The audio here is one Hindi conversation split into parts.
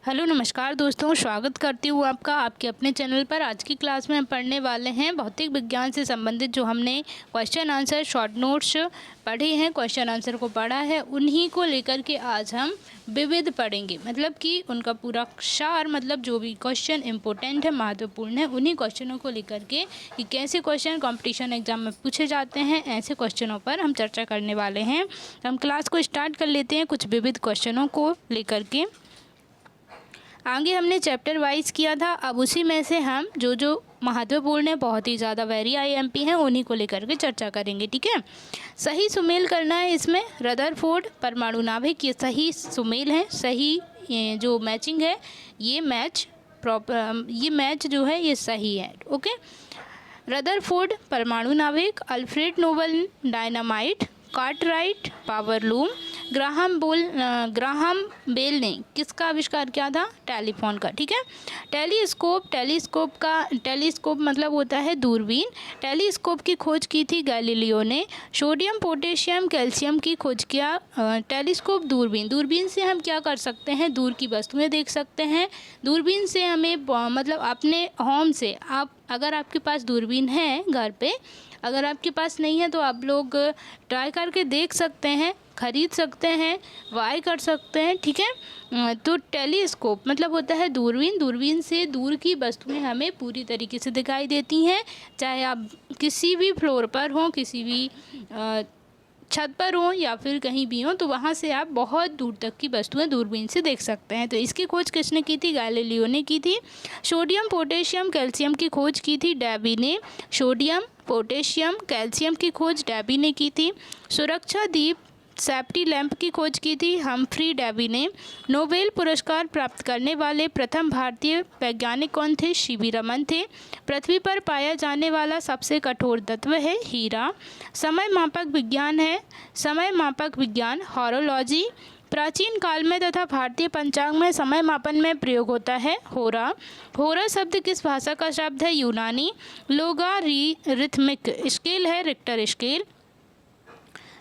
हेलो नमस्कार दोस्तों, स्वागत करती हूँ आपका आपके अपने चैनल पर। आज की क्लास में हम पढ़ने वाले हैं भौतिक विज्ञान से संबंधित जो हमने क्वेश्चन आंसर शॉर्ट नोट्स पढ़े हैं, क्वेश्चन आंसर को पढ़ा है, उन्हीं को लेकर के आज हम विविध पढ़ेंगे। मतलब कि उनका पूरा सार, मतलब जो भी क्वेश्चन इम्पोर्टेंट है, महत्वपूर्ण है, उन्हीं क्वेश्चनों को लेकर के कि कैसे क्वेश्चन कॉम्पिटिशन एग्जाम में पूछे जाते हैं, ऐसे क्वेश्चनों पर हम चर्चा करने वाले हैं। हम क्लास को स्टार्ट कर लेते हैं कुछ विविध क्वेश्चनों को लेकर के। आगे हमने चैप्टर वाइज किया था, अब उसी में से हम जो जो महत्वपूर्ण है, बहुत ही ज़्यादा वेरी IMP हैं, उन्हीं को लेकर के चर्चा करेंगे। ठीक है, सही सुमेल करना है इसमें। रदरफोर्ड परमाणु नाभिक ये सही सुमेल है, सही जो मैचिंग है, ये मैच जो है ये सही है। ओके, रदरफोर्ड परमाणु नाभिक, Alfred Nobel dynamite, Cartwright power loom, Graham Bell ने किसका आविष्कार किया था? टेलीफोन का। ठीक है, टेलीस्कोप मतलब होता है दूरबीन। टेलीस्कोप की खोज की थी गैलीलियो ने। सोडियम पोटेशियम कैल्शियम की खोज किया टेलीस्कोप। दूरबीन से हम क्या कर सकते हैं? दूर की वस्तुएं देख सकते हैं। दूरबीन से हमें मतलब अपने होम से, आप अगर आपके पास दूरबीन है घर पे, अगर आपके पास नहीं है तो आप लोग ट्राई करके देख सकते हैं, खरीद सकते हैं, बाय कर सकते हैं। ठीक है, तो टेलीस्कोप मतलब होता है दूरबीन से दूर की वस्तुएं हमें पूरी तरीके से दिखाई देती हैं। चाहे आप किसी भी फ्लोर पर हों, किसी भी छत पर हो या फिर कहीं भी हो, तो वहाँ से आप बहुत दूर तक की वस्तुएं दूरबीन से देख सकते हैं। तो इसकी खोज किसने की थी? गैलीलियो ने की थी। सोडियम पोटेशियम कैल्शियम की खोज की थी डैबी ने। सोडियम पोटेशियम कैल्शियम की खोज डैबी ने की थी। सुरक्षा दीप सेफ्टी लैंप की खोज की थी हम्फ्री डैबी ने। नोबेल पुरस्कार प्राप्त करने वाले प्रथम भारतीय वैज्ञानिक कौन थे? सीवी रमन थे। पृथ्वी पर पाया जाने वाला सबसे कठोर तत्व है हीरा। समय मापक विज्ञान हॉरोलॉजी। प्राचीन काल में तथा भारतीय पंचांग में समय मापन में प्रयोग होता है होरा शब्द किस भाषा का शब्द है? यूनानी। लोगारिथमिक स्केल है रिक्टर स्केल।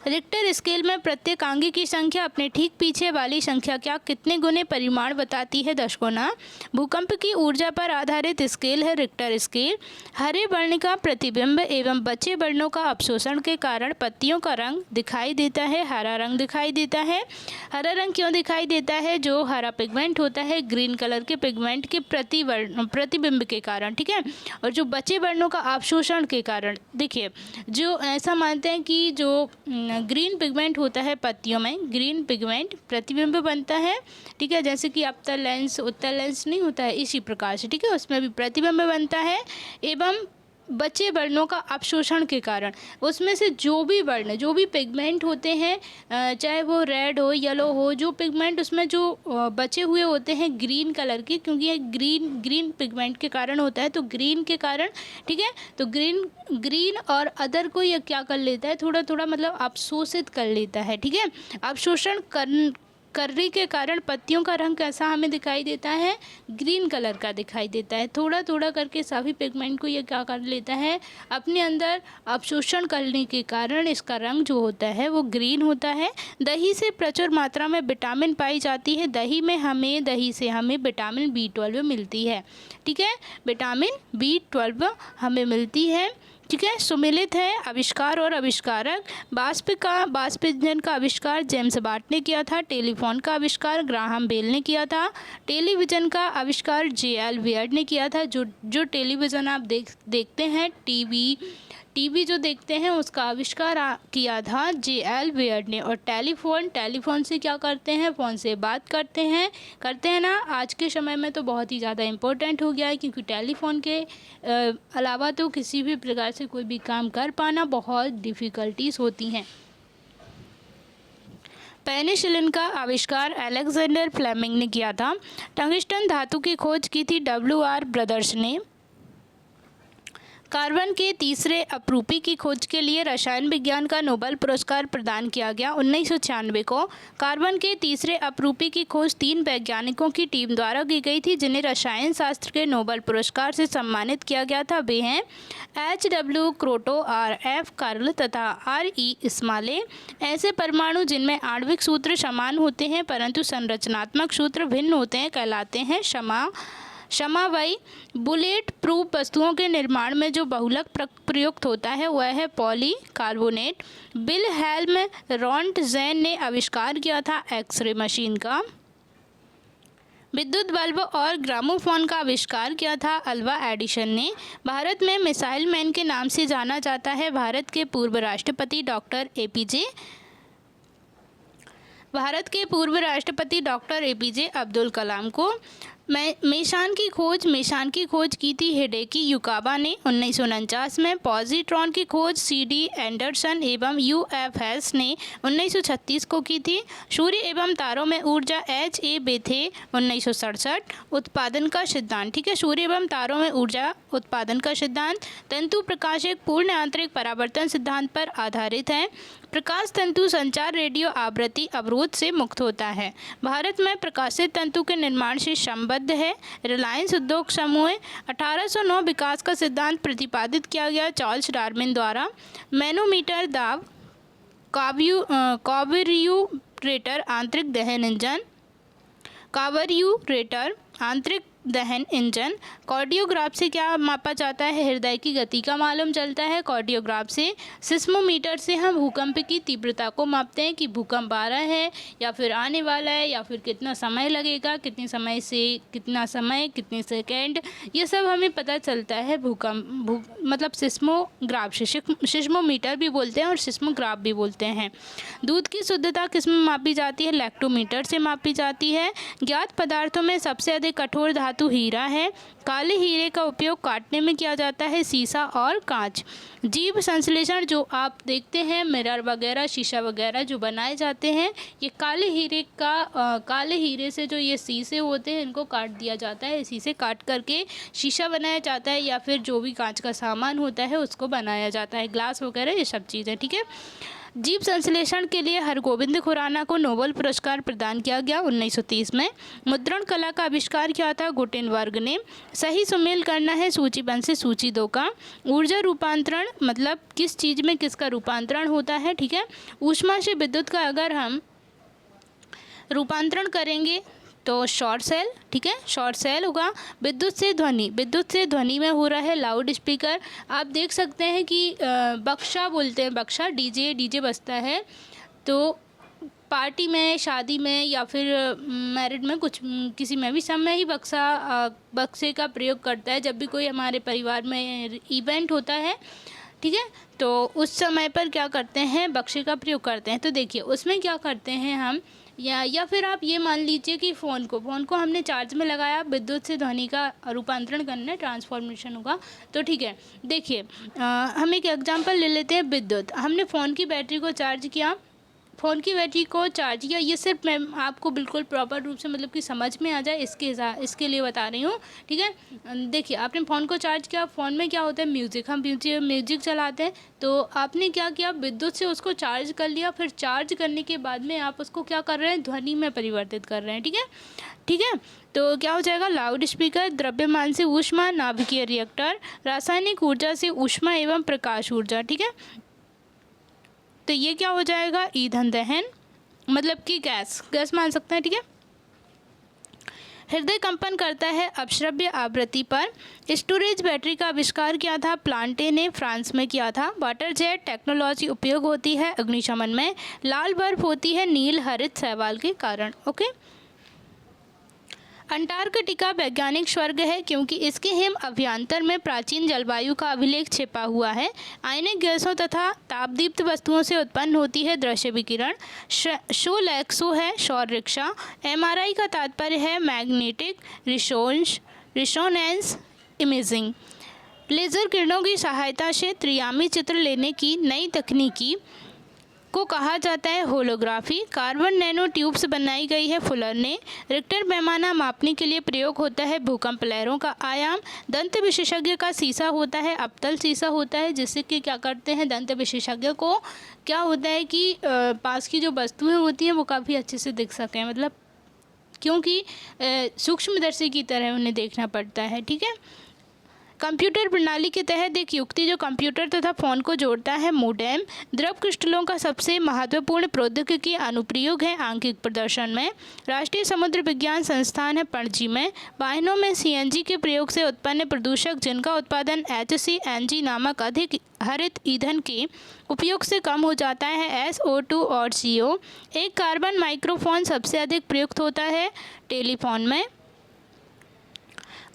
रिक्टर स्केल में प्रत्येक आंगी की संख्या अपने ठीक पीछे वाली संख्या क्या कितने गुने परिमाण बताती है? 10 गुना। भूकंप की ऊर्जा पर आधारित स्केल है रिक्टर स्केल। हरे वर्ण का प्रतिबिंब एवं बचे वर्णों का अपशोषण के कारण पत्तियों का रंग दिखाई देता है, हरा रंग दिखाई देता है। हरा रंग क्यों दिखाई देता है? जो हरा पिगमेंट होता है ग्रीन कलर के पिगमेंट के प्रतिबिंब के कारण। ठीक है, और जो बचे वर्णों का अपशोषण के कारण, देखिए जो ऐसा मानते हैं कि जो ग्रीन पिगमेंट होता है पत्तियों में, ग्रीन पिगमेंट प्रतिबिंब बनता है। ठीक है, जैसे कि उत्तल लेंस नहीं होता है, इसी प्रकार से। ठीक है, उसमें भी प्रतिबिंब बनता है। एवं बचे वर्णों का अपशोषण के कारण उसमें से जो भी पिगमेंट होते हैं, चाहे वो रेड हो, येलो हो, जो पिगमेंट उसमें जो बचे हुए होते हैं ग्रीन कलर के, क्योंकि ये ग्रीन पिगमेंट के कारण होता है, तो ग्रीन के कारण, ठीक है, तो ग्रीन और अदर को ये क्या कर लेता है? थोड़ा थोड़ा मतलब अवशोषित कर लेता है। ठीक है, अवशोषण करने के कारण पत्तियों का रंग कैसा हमें दिखाई देता है? ग्रीन कलर का दिखाई देता है। थोड़ा थोड़ा करके सभी पिगमेंट को ये क्या कर लेता है? अपने अंदर अवशोषण करने के कारण इसका रंग जो होता है वो ग्रीन होता है। दही से प्रचुर मात्रा में विटामिन पाई जाती है। दही से हमें विटामिन B12 मिलती है। ठीक है, विटामिन B12 हमें मिलती है। ठीक है, सुमेलित है आविष्कार और आविष्कारक। वाष्प इंजन का आविष्कार जेम्स वाट ने किया था। टेलीफोन का आविष्कार ग्राहम बेल ने किया था। टेलीविज़न का आविष्कार J.L. बियर्ड ने किया था। जो टेलीविज़न आप देखते हैं, टीवी जो देखते हैं, उसका आविष्कार किया था J.L. बियर्ड ने। और टेलीफोन से क्या करते हैं? फ़ोन से बात करते हैं ना। आज के समय में तो बहुत ही ज़्यादा इम्पोर्टेंट हो गया है, क्योंकि टेलीफोन के अलावा तो किसी भी प्रकार से कोई भी काम कर पाना बहुत डिफ़िकल्टीज होती हैं। पेनिसिलिन का आविष्कार अलेक्जेंडर फ्लेमिंग ने किया था। टंगस्टन धातु की खोज की थी W.R. ब्रदर्स ने। कार्बन के तीसरे अपरूपी की खोज के लिए रसायन विज्ञान का नोबेल पुरस्कार प्रदान किया गया 1996 को। कार्बन के तीसरे अपरूपी की खोज 3 वैज्ञानिकों की टीम द्वारा की गई थी जिन्हें रसायन शास्त्र के नोबेल पुरस्कार से सम्मानित किया गया था। वे हैं H.W. क्रोटो, R.F. कर्ल तथा R.E. स्माले। ऐसे परमाणु जिनमें आणविक सूत्र समान होते हैं परंतु संरचनात्मक सूत्र भिन्न होते हैं कहलाते हैं समवायी। बुलेट प्रूफ वस्तुओं के निर्माण में जो बहुलक प्रयुक्त होता है वह है पॉलीकार्बोनेट। विल्हेल्म रॉन्टजेन ने आविष्कार किया था एक्सरे मशीन का। विद्युत बल्ब और ग्रामोफोन का आविष्कार किया था अल्वा एडिसन ने। भारत में मिसाइल मैन के नाम से जाना जाता है भारत के पूर्व राष्ट्रपति डॉक्टर एपीजे अब्दुल कलाम को। मेशान की खोज की थी हिडेकी युकावा ने 1949 में। पॉजिट्रॉन की खोज CD एंडरसन एवं UFS ने 1936 को की थी। सूर्य एवं तारों में ऊर्जा H.A. बेथे 1967। उत्पादन का सिद्धांत, ठीक है, सूर्य एवं तारों में ऊर्जा उत्पादन का सिद्धांत तंतु प्रकाश एक पूर्ण आंतरिक परावर्तन सिद्धांत पर आधारित है। प्रकाश तंतु संचार रेडियो आवृत्ति अवरोध से मुक्त होता है। भारत में प्रकाशित तंतु के निर्माण से संबद्ध है। रिलायंस उद्योग समूह 1809 विकास का सिद्धांत प्रतिपादित किया गया चार्ल्स डार्विन द्वारा। मैनोमीटर दाब कार्ब्यूरेटर आंतरिक दहन इंजन। कार्डियोग्राफ से क्या मापा जाता है? हृदय की गति का मालूम चलता है कार्डियोग्राफ से। सिस्मोमीटर से हम भूकंप की तीव्रता को मापते हैं कि भूकंप आ रहा है या फिर आने वाला है या फिर कितना समय लगेगा, कितने कितने सेकेंड, ये सब हमें पता चलता है मतलब सिस्मोग्राफ से। सिस्मोमीटर भी बोलते हैं और सिस्मोग्राफ भी बोलते हैं। दूध की शुद्धता किस में मापी जाती है? लैक्टोमीटर से मापी जाती है। ज्ञात पदार्थों में सबसे अधिक कठोर धातु हीरा है। काले हीरे का उपयोग काटने में किया जाता है, शीशा और कांच। जीव संश्लेषण जो आप देखते हैं, मिरर वगैरह, शीशा वगैरह जो बनाए जाते हैं, ये काले हीरे से जो ये शीशे होते हैं इनको काट दिया जाता है। शीशे काट करके शीशा बनाया जाता है या फिर जो भी कांच का सामान होता है उसको बनाया जाता है, ग्लास वगैरह, ये सब चीज़ें, ठीक है। जीव संश्लेषण के लिए हरगोविंद खुराना को नोबेल पुरस्कार प्रदान किया गया 1930 में। मुद्रण कला का आविष्कार किया था गुटेनबर्ग ने। सही सुमेल करना है सूची 1 से सूची 2 का। ऊर्जा रूपांतरण मतलब किस चीज़ में किसका रूपांतरण होता है, ठीक है। ऊष्मा से विद्युत का अगर हम रूपांतरण करेंगे तो शॉर्ट सेल, ठीक है, शॉर्ट सेल होगा। विद्युत से ध्वनि में हो रहा है लाउड स्पीकर। आप देख सकते हैं कि बक्सा बोलते हैं, बक्सा डीजे बजता है तो पार्टी में, शादी में या फिर मैरिड में किसी में भी सब में ही बक्से का प्रयोग करता है जब भी कोई हमारे परिवार में इवेंट होता है, ठीक है। तो उस समय पर क्या करते हैं, बक्से का प्रयोग करते हैं। तो देखिए उसमें क्या करते हैं हम, या फिर आप ये मान लीजिए कि फ़ोन को हमने चार्ज में लगाया, विद्युत से ध्वनि का रूपांतरण करना है, ट्रांसफॉर्मेशन होगा। तो ठीक है, देखिए हम एक एग्जांपल ले लेते हैं। विद्युत, हमने फ़ोन की बैटरी को चार्ज किया, ये सिर्फ मैं आपको बिल्कुल प्रॉपर रूप से मतलब कि समझ में आ जाए इसके लिए बता रही हूँ, ठीक है। देखिए आपने फ़ोन को चार्ज किया, फ़ोन में क्या होता है, म्यूज़िक, हम म्यूज़िक चलाते हैं। तो आपने क्या किया, विद्युत से उसको चार्ज कर लिया, फिर चार्ज करने के बाद में आप उसको क्या कर रहे हैं, ध्वनि में परिवर्तित कर रहे हैं, ठीक है। तो क्या हो जाएगा, लाउड स्पीकर। द्रव्यमान से ऊष्मा, नाभिकीय रिएक्टर। रासायनिक ऊर्जा से ऊष्मा एवं प्रकाश ऊर्जा, ठीक है। तो ये क्या हो जाएगा, ईंधन दहन, मतलब कि गैस मान सकते हैं, ठीक है। हृदय कंपन करता है अपश्रव्य आवृत्ति पर। स्टोरेज बैटरी का आविष्कार किया था प्लांटे ने, फ्रांस में किया था। वाटर जेट टेक्नोलॉजी उपयोग होती है अग्निशमन में। लाल बर्फ होती है नील हरित शैवाल के कारण, ओके। अंटार्कटिका वैज्ञानिक स्वर्ग है क्योंकि इसके हिम अभ्यंतर में प्राचीन जलवायु का अभिलेख छिपा हुआ है। आयनिक गैसों तथा तापदीप्त वस्तुओं से उत्पन्न होती है दृश्य विकिरण। शोलैक्सो है सौर रिक्शा। MRI का तात्पर्य है मैग्नेटिक रिजोनेंस इमेजिंग। लेज़र किरणों की सहायता से त्रियामी चित्र लेने की नई तकनीकी को कहा जाता है होलोग्राफी। कार्बन नैनो ट्यूब्स बनाई गई है फुलर ने। रिक्टर पैमाना मापने के लिए प्रयोग होता है भूकंप लहरों का आयाम। दंत विशेषज्ञ का शीशा होता है अवतल शीशा होता है, जिससे कि क्या करते हैं दंत विशेषज्ञ को क्या होता है कि पास की जो वस्तुएं होती हैं वो काफ़ी अच्छे से दिख सकें, मतलब क्योंकि सूक्ष्मदर्शी की तरह उन्हें देखना पड़ता है। ठीक है। कंप्यूटर प्रणाली के तहत एक युक्ति जो कंप्यूटर तथा फ़ोन को जोड़ता है मोडेम। द्रव क्रिस्टलों का सबसे महत्वपूर्ण प्रौद्योगिकी अनुप्रयोग है आंकिक प्रदर्शन में। राष्ट्रीय समुद्र विज्ञान संस्थान है पणजी में। वाहनों में सीएनजी के प्रयोग से उत्पन्न प्रदूषक जिनका उत्पादन HCNG नामक अधिक हरित ईंधन के उपयोग से कम हो जाता है SO2 और CO। एक कार्बन माइक्रोफोन सबसे अधिक प्रयुक्त होता है टेलीफोन में।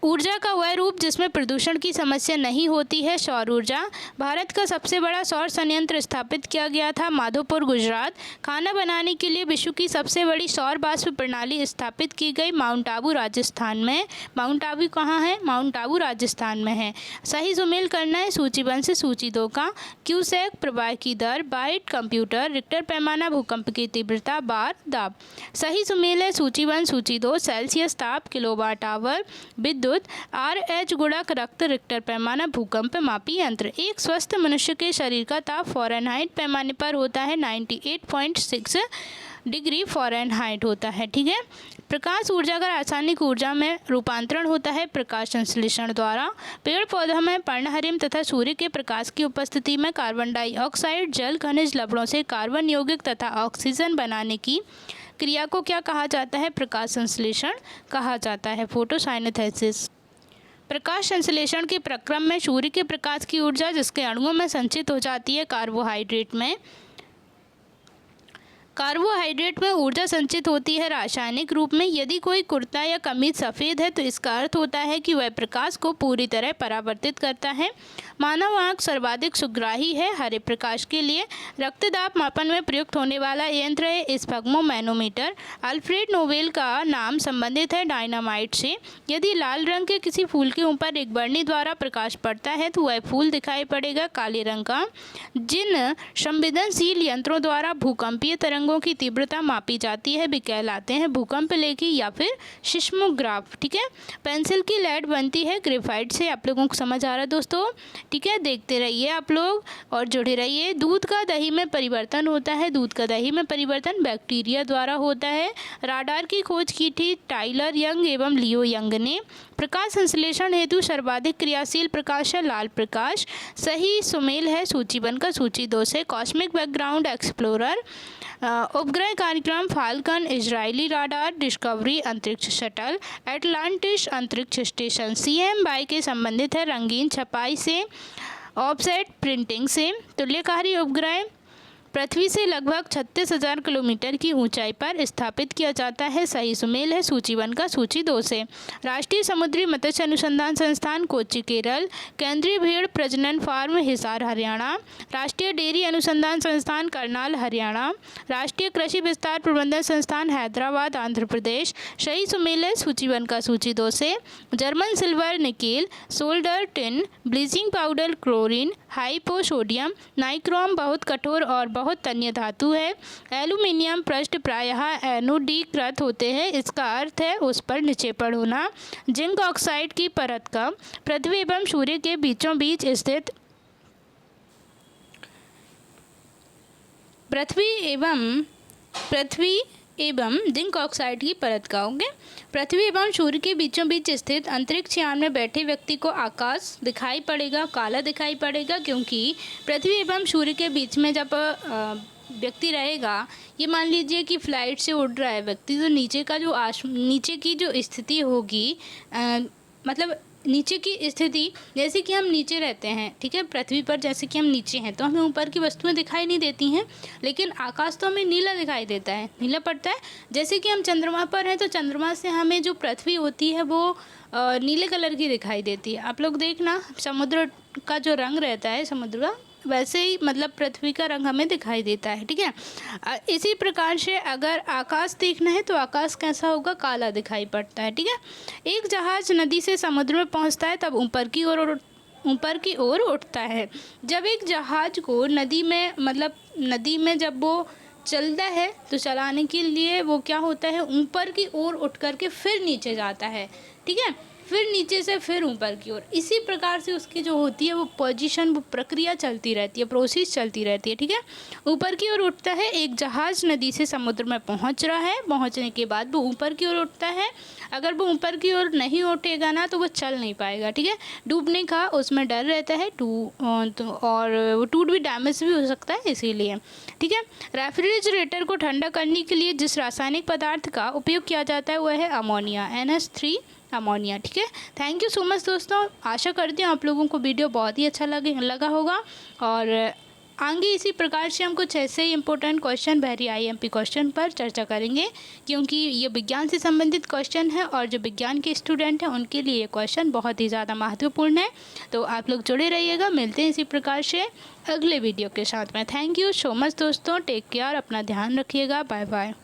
ऊर्जा का वह रूप जिसमें प्रदूषण की समस्या नहीं होती है सौर ऊर्जा। भारत का सबसे बड़ा सौर संयंत्र स्थापित किया गया था माधोपुर गुजरात। खाना बनाने के लिए विश्व की सबसे बड़ी सौर वाष्प प्रणाली स्थापित की गई माउंट आबू राजस्थान में। माउंट आबू कहाँ है? माउंट आबू राजस्थान में है। सही सुमेल करना है सूची 1 से सूची 2 का। क्यूसेक प्रवाह की दर, बाइट कंप्यूटर, रिक्टर पैमाना भूकंप की तीव्रता, बार दाब। सही सुमेल है सूची 1 सूची 2। सेल्सियस ताप, किलोवाट आवर, विद्युत, RH गुणक, रक्त, रिक्टर पैमाना भूकंप मापी यंत्र। एक स्वस्थ मनुष्य के शरीर का ताप फ़ारेनहाइट पैमाने पर होता है 98.6 डिग्री फ़ारेनहाइट होता है। ठीक है। प्रकाश ऊर्जा का रासायनिक ऊर्जा में रूपांतरण होता है प्रकाश संश्लेषण द्वारा। पेड़ पौधों में पर्णहरित तथा सूर्य के प्रकाश की उपस्थिति में कार्बन डाइऑक्साइड जल खनिज लवणों से कार्बन यौगिक तथा ऑक्सीजन बनाने की क्रिया को क्या कहा जाता है? प्रकाश संश्लेषण कहा जाता है, फोटोसाइनेस्थेसिस। प्रकाश संश्लेषण के प्रक्रम में सूर्य के प्रकाश की ऊर्जा जिसके अणुओं में संचित हो जाती है कार्बोहाइड्रेट में। कार्बोहाइड्रेट में ऊर्जा संचित होती है रासायनिक रूप में। यदि कोई कुर्ता या कमीज सफ़ेद है तो इसका अर्थ होता है कि वह प्रकाश को पूरी तरह परावर्तित करता है। मानव आँख सर्वाधिक सुग्राही है हरे प्रकाश के लिए। रक्तदाब मापन में प्रयुक्त होने वाला यंत्र है स्फग्मोमैनोमीटर। अल्फ्रेड नोबेल का नाम संबंधित है डायनामाइट से। यदि लाल रंग के किसी फूल के ऊपर एक बरनी द्वारा प्रकाश पड़ता है तो वह फूल दिखाई पड़ेगा काले रंग का। जिन संवेदनशील यंत्रों द्वारा भूकंपीय तरंगों की तीव्रता मापी जाती है वे कहलाते हैं भूकंप लेखी या फिर सिस्मोग्राफ। ठीक है। पेंसिल की लेड बनती है ग्रेफाइट से। आप लोगों को समझ आ रहा है दोस्तों? ठीक है। देखते रहिए आप लोग और जुड़े रहिए। दूध का दही में परिवर्तन होता है। दूध का दही में परिवर्तन बैक्टीरिया द्वारा होता है। राडार की खोज की थी टाइलर यंग एवं लियो यंग ने। प्रकाश संश्लेषण हेतु सर्वाधिक क्रियाशील प्रकाश है लाल प्रकाश। सही सुमेल है सूची 1 का सूची 2 से। कॉस्मिक बैकग्राउंड एक्सप्लोरर, उपग्रह कार्यक्रम फाल्कन, इजरायली राडार, डिस्कवरी अंतरिक्ष शटल, एटलांटिस अंतरिक्ष स्टेशन। CM-BY के संबंधित है रंगीन छपाई से, ऑफसेट प्रिंटिंग से। तुल्यकारी उपग्रह पृथ्वी से लगभग 36,000 किलोमीटर की ऊंचाई पर स्थापित किया जाता है। सही सुमेल है सूची 1 का सूची 2 से। राष्ट्रीय समुद्री मत्स्य अनुसंधान संस्थान कोच्चि केरल। केंद्रीय भेड़ प्रजनन फार्म हिसार हरियाणा। राष्ट्रीय डेयरी अनुसंधान संस्थान करनाल हरियाणा। राष्ट्रीय कृषि विस्तार प्रबंधन संस्थान हैदराबाद आंध्र प्रदेश। सही सुमेल है सूची 1 का सूची 2 से। German silver nickel, solder tin, bleaching powder chlorine, hypo sodium nichrome बहुत कठोर और बहुत तन्य धातु है। एल्यूमिनियम पृष्ठ प्रायः एनोडीकृत होते हैं। इसका अर्थ है उस पर निक्षेपण होना। जिंक ऑक्साइड की परत का पृथ्वी एवं सूर्य के बीचों बीच स्थित पृथ्वी एवं जिंक ऑक्साइड की परत का होंगे। पृथ्वी एवं सूर्य के बीचों बीच स्थित अंतरिक्ष यान में बैठे व्यक्ति को आकाश दिखाई पड़ेगा, काला दिखाई पड़ेगा, क्योंकि पृथ्वी एवं सूर्य के बीच में जब व्यक्ति रहेगा, ये मान लीजिए कि फ्लाइट से उड़ रहा है व्यक्ति, तो नीचे की जो स्थिति होगी, मतलब नीचे की स्थिति जैसे कि हम नीचे रहते हैं, ठीक है, पृथ्वी पर जैसे कि हम नीचे हैं तो हमें ऊपर की वस्तुएं दिखाई नहीं देती हैं, लेकिन आकाश तो हमें नीला दिखाई देता है, नीला पड़ता है। जैसे कि हम चंद्रमा पर हैं तो चंद्रमा से हमें जो पृथ्वी होती है वो नीले कलर की दिखाई देती है। आप लोग देखना समुद्र का जो रंग रहता है समुद्र का, वैसे ही मतलब पृथ्वी का रंग हमें दिखाई देता है, ठीक है। इसी प्रकार से अगर आकाश देखना है तो आकाश कैसा होगा, काला दिखाई पड़ता है, ठीक है। एक जहाज नदी से समुद्र में पहुंचता है तब ऊपर की ओर ऊपर की ओर उठता है। जब एक जहाज़ को नदी में जब वो चलता है तो चलाने के लिए वो क्या होता है, ऊपर की ओर उठ कर के फिर नीचे जाता है, ठीक है, फिर नीचे से फिर ऊपर की ओर। इसी प्रकार से उसकी जो होती है वो पोजीशन, वो प्रक्रिया चलती रहती है, प्रोसेस चलती रहती है, ठीक है। ऊपर की ओर उठता है, एक जहाज़ नदी से समुद्र में पहुंच रहा है, पहुंचने के बाद वो ऊपर की ओर उठता है। अगर वो ऊपर की ओर नहीं उठेगा ना तो वो चल नहीं पाएगा, ठीक है। डूबने का उसमें डर रहता है, और वो टूट भी, डैमेज भी हो सकता है इसीलिए, ठीक है। रेफ्रिजरेटर को ठंडा करने के लिए जिस रासायनिक पदार्थ का उपयोग किया जाता है वह है अमोनिया, NH3 अमोनिया, ठीक है। थैंक यू सो मच दोस्तों। आशा करती हूँ आप लोगों को वीडियो बहुत ही अच्छा लगा होगा, और आगे इसी प्रकार से हम कुछ ऐसे ही important question, very IMP question पर चर्चा करेंगे, क्योंकि ये विज्ञान से संबंधित क्वेश्चन है और जो विज्ञान के स्टूडेंट हैं उनके लिए ये क्वेश्चन बहुत ही ज़्यादा महत्वपूर्ण है। तो आप लोग जुड़े रहिएगा, मिलते हैं इसी प्रकार से अगले वीडियो के साथ में। थैंक यू सो मच दोस्तों, टेक केयर, अपना ध्यान रखिएगा, बाय बाय।